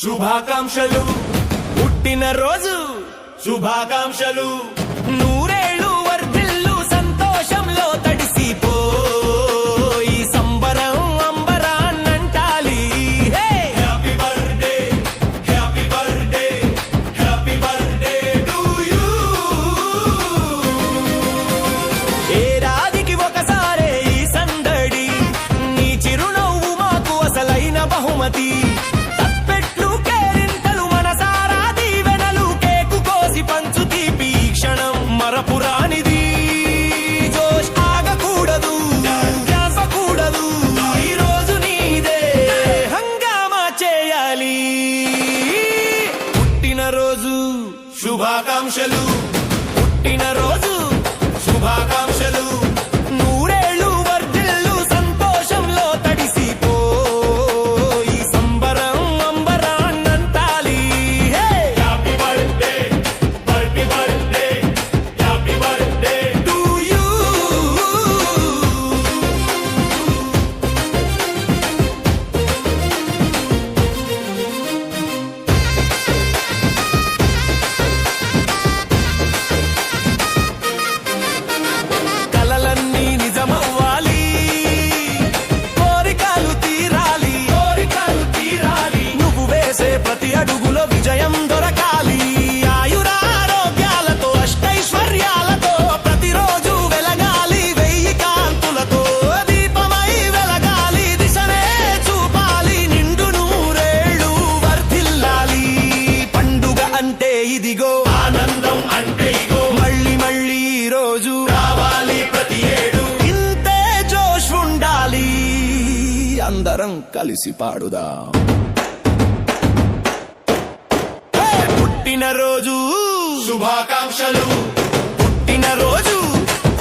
శుభాకాంక్షలు పుట్టిన రోజు శుభాకాంక్షలు నూరేళ్ళు వర్ధిల్లు సంతోషంలో తడిసిపో ఈ సంబరం అంబరాన్నంటాలి happy birthday happy birthday happy birthday to you ఏడాదికి ఒకసారే ఈ సందడి నీ చిరునవ్వు మాకు అసలైన బహుమతి మరపురానిది జోష్ ఆగకూడదు ధ్యాసకూడదు ఈ రోజు నీదే హంగామా చేయాలి పుట్టినరోజు శుభాకాంక్షలు పుట్టినరోజు శుభాకాంక్షలు నూరేళ్ళు వర్ధిల్లు సంతోషంలో తడిసిపో ఈ సంబరం అంబరాన్నంటాలి హ్యాపీ బర్త్డే హ్యాపీ బర్త్డే ప్రతి అడుగులో విజయం దొరకాలి ఆయురారోగ్యాలతో అష్టైశ్వర్యాలతో ప్రతిరోజు వెలగాలి వెయ్యి కాంతులతో దీపమై వెలగాలి దిశనే చూపాలి నిండు నూరేళ్ళు వర్ధిల్లాలి పండుగ అంటే ఇదిగో ఆనందం అంటే ఇగో మళ్ళీ మళ్ళీ రోజు రావాలి ప్రతి ఏడు ఇంతే జోష్ ఉండాలి అందరం కలిసి పాడుదాం పుట్టినరోజు శుభాకాంక్షలు పుట్టినరోజు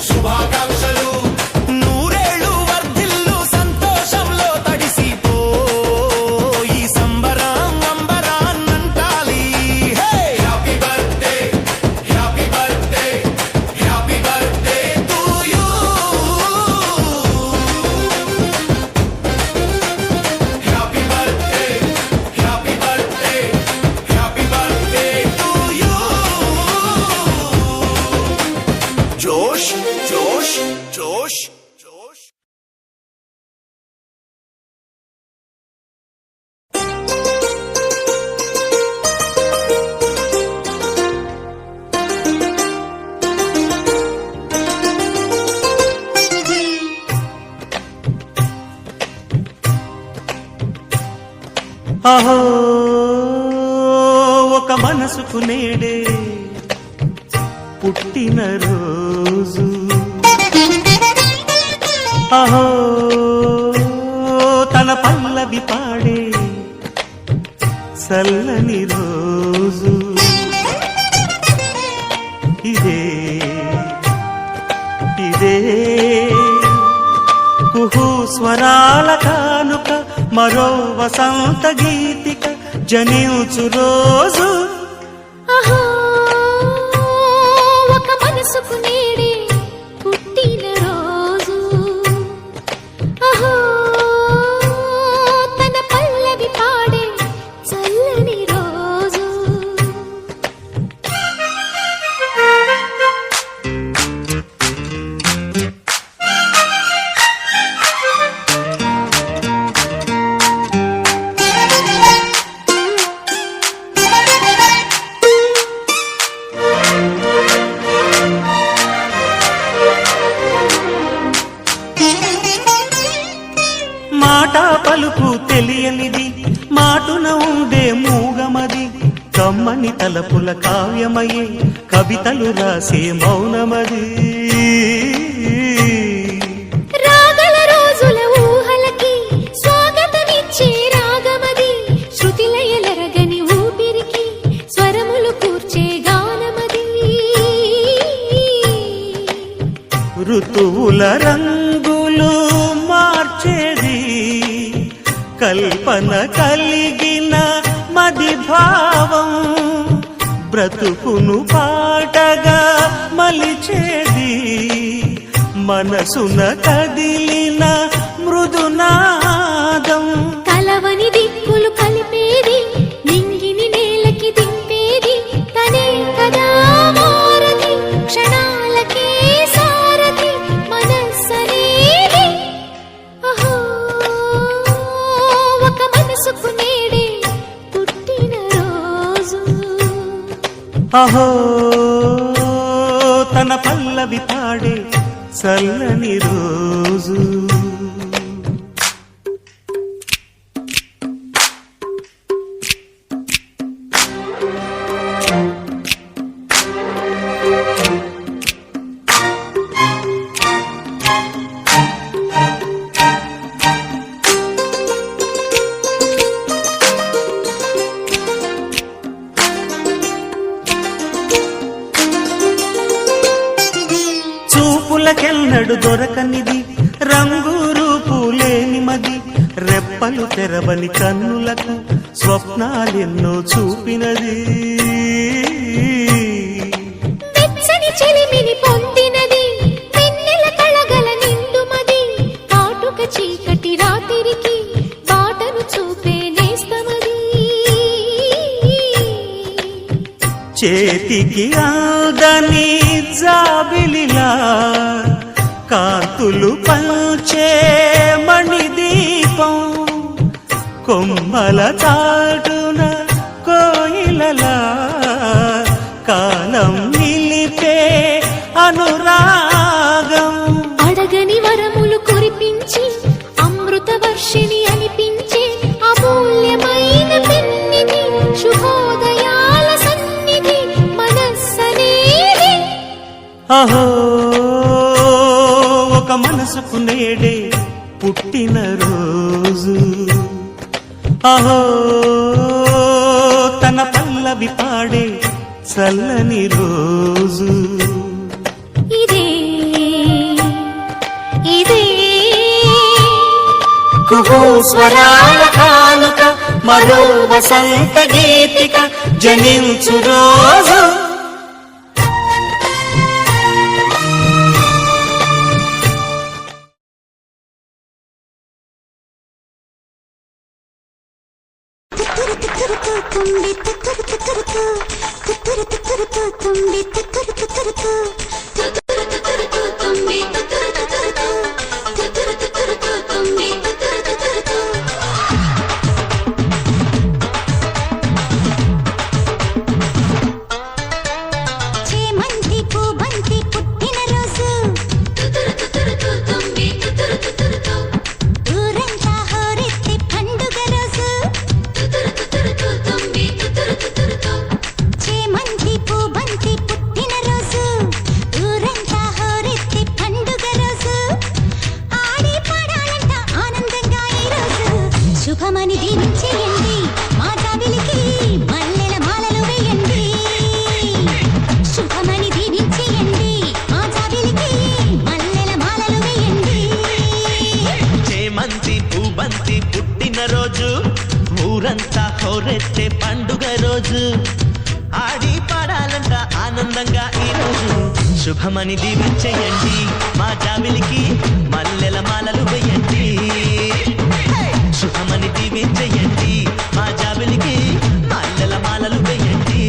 శుభాకాంక్షలు నూరేళ్ళు వర్ధిల్లు సంతోషంలో తడిసిపో ఈ సంబరం అంబరాన్నంటాలి happy birthday happy birthday happy birthday to you happy birthday happy birthday happy birthday जोश जोश जोश जोश అహో ఒక మనసుకు నేడే పుట్టినరోజు అహో తన పల్లవి పాడే చల్లని రోజు ఇదే ఇదే కుహు స్వరాల కానుక మరో వసంత గీతిక జనించు రోజు మనసుకు నేడే పుట్టిన రోజు అహో తన పల్లవి పాడే చల్లని రోజు పలుకు తెలియనిది మాటున ఉండే మూగమది కమ్మని తలపుల కావ్యమయే కవితలు రాసే మౌనమది రాగల రోజుల ఊహలకి స్వాగతమిచ్చే రాగమది శృతిలయలరగని ఊపిరికి స్వరములు కూర్చే గానమది ఋతువుల రంగులు మార్చేది కల్పన కలిగిన మది భావం బ్రతుకును పాటగా మలిచేది మనసున కదిలిన మృదునాదం కలవని దిక్కులు కలిపేది నీ అహో తన పల్లవి పాడే చల్లని రోజు చూపులకెన్నడు దొరకనిది రంగు రూపు లేని మది రెప్పలు తెరవని కన్నులకు స్వప్నాలెన్నో చూపినది వెచ్చని చెలిమిని పొందినది వెన్నెల కళగల నిండుమది కాటుక చీకటి రాత్రికి బాటను చూపే నేస్తమది చేతికి ఆదని జాబిలిలా కాంతులు పంచే మణిదీపం కొమ్మల చాటున కోయిలలా కాలం నిలిపే అనురాగం అడగని వరములు కురిపించి అమృత వర్షిణి అనిపించే అమూల్యమైన పెన్నిధి శుభోదయాల సన్నిధి మనస్సనేది అహో ఒక మనసుకు నేడే పుట్టిన రోజు అహో తన పల్లవి పాడే చల్లని రోజు ఇదే ఇదే కుహూ స్వరాల కానుక మరో వసంత గీతిక జనించు రోజు చేమంతి పూబంతి పుట్టిన రోజు ఊరంతా హోరెత్తి పండుగ రోజు చేమంతి పూబంతి పుట్టిన రోజు ఊరంతా హోరెత్తి పండుగ రోజు ఆడి పాడాలంట ఆనందంగా ఈ రోజు శుభమని దీవించేయండి మా జాబిలికి మల్లెల మాలలు వేయండి శుభమని దీవించేయండి మా జాబిలికి మల్లెల మాలలు వేయండి చేమంతి పూబంతి పుట్టిన రోజు ఊరంతా హోరెత్తే పండుగ రోజు ఆడి పాడాలంట ఆనందంగా ఈ రోజు శుభమని దీవించేయండి మా జాబిలికి మల్లెల మాలలు వేయండి శుభమని దీవించేయండి మా జాబిలికి మల్లెల మాలలు వేయండి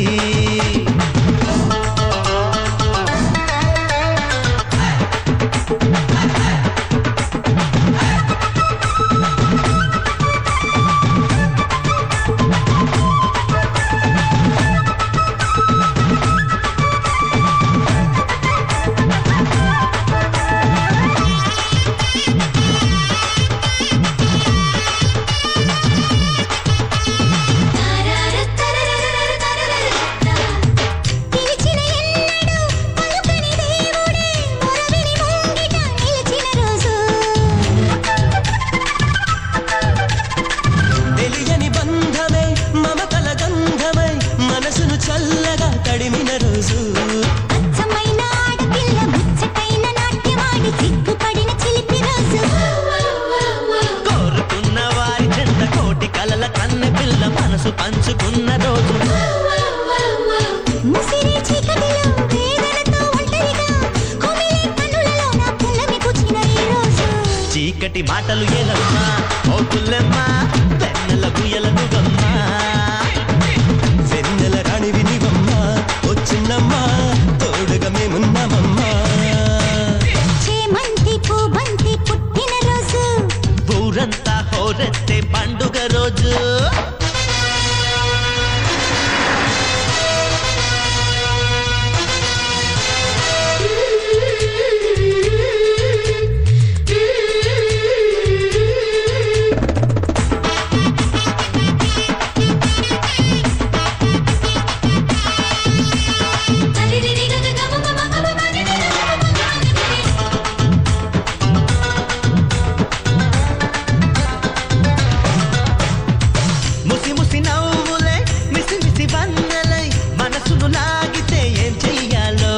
వన్నెలై మనసును లాగితే ఏం చెయ్యాలో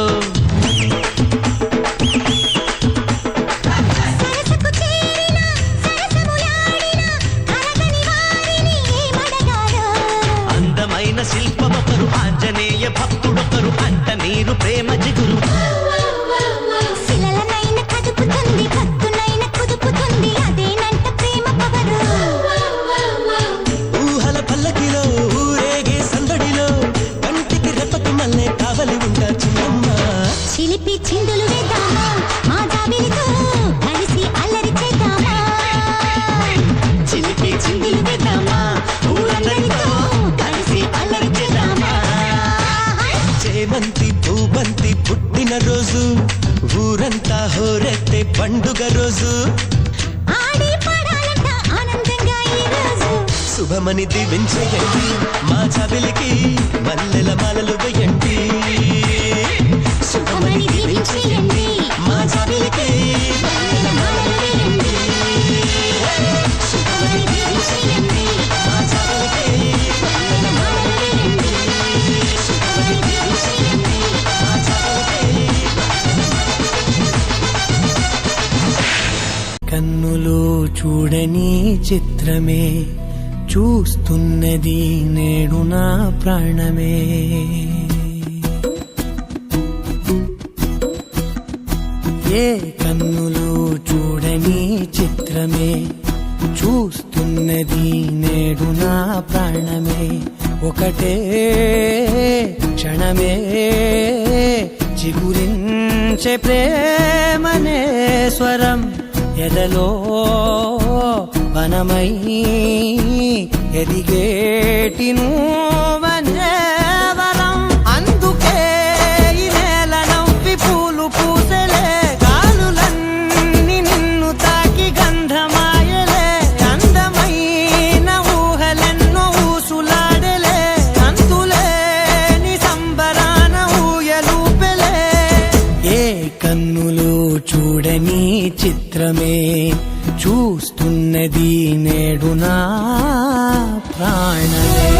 సరసకు చేరిన సరసములాడిన కరగని వారిని ఏమడగాలో అందమైన శిల్పమొకరు ఆంజనేయ భక్తుడొకరు అంట నీరు ప్రేమ జిగురు శిలలనైన కదుపుతుంది కత్తునైన కుదుపుతుంది అదేనంట ప్రేమ పవరు ఊహల పల్లకిలో ఊరేగే సందడిలో కంటికి రెప్పకి మల్లె కావలి ఉంటా చిన్నమ్మ చిలిపి చిందులు వేద్దామా మా జాబిలితో కలిసి అల్లరి చేద్దామా చిలిపి చిందులు వేద్దామా ఊరందరితో కలిసి అల్లరి చేద్దామా చేమంతి పూబంతి పుట్టిన రోజు ఊరంతా హోరెత్తే పండుగ రోజు ఆడి పాడాలంట ఆనందంగా ఈ రోజు శుభమని దీవించేయండి మా జాబిలికి మల్లెల మాలలు వేయండి శుభమని దీవించేయండి మా జాబిలికి మల్లెల మాలలు వేయండి శుభమని దీవించేయండి మా జాబిలికి మల్లెల మాలలు వేయండి శుభమని దీవించేయండి మా జాబిలికి కన్నులు చూడని చిత్రమే చూస్తున్నది నేడు నా ప్రాణమే ఏ కన్నులు చూడని చిత్రమే చూస్తున్నది నేడు నా ప్రాణమే ఒకటే క్షణమే చిగురించే ప్రేమనే స్వరం ఎదలో వనమై ఎదిగేటి నువ్వనే వరం అందుకే ఈ నేల నవ్వి పూలు పూసలే గాలులన్నీ నిన్ను తాకి గంధమాయలే అందమైన ఊహలెన్నో ఊసులాడలే అంతులేని సంబరాన ఊయలూపెలే ఏ కన్నులు చూడని చిత్రమే చూస్తున్నది నేడు నా ప్రాణమే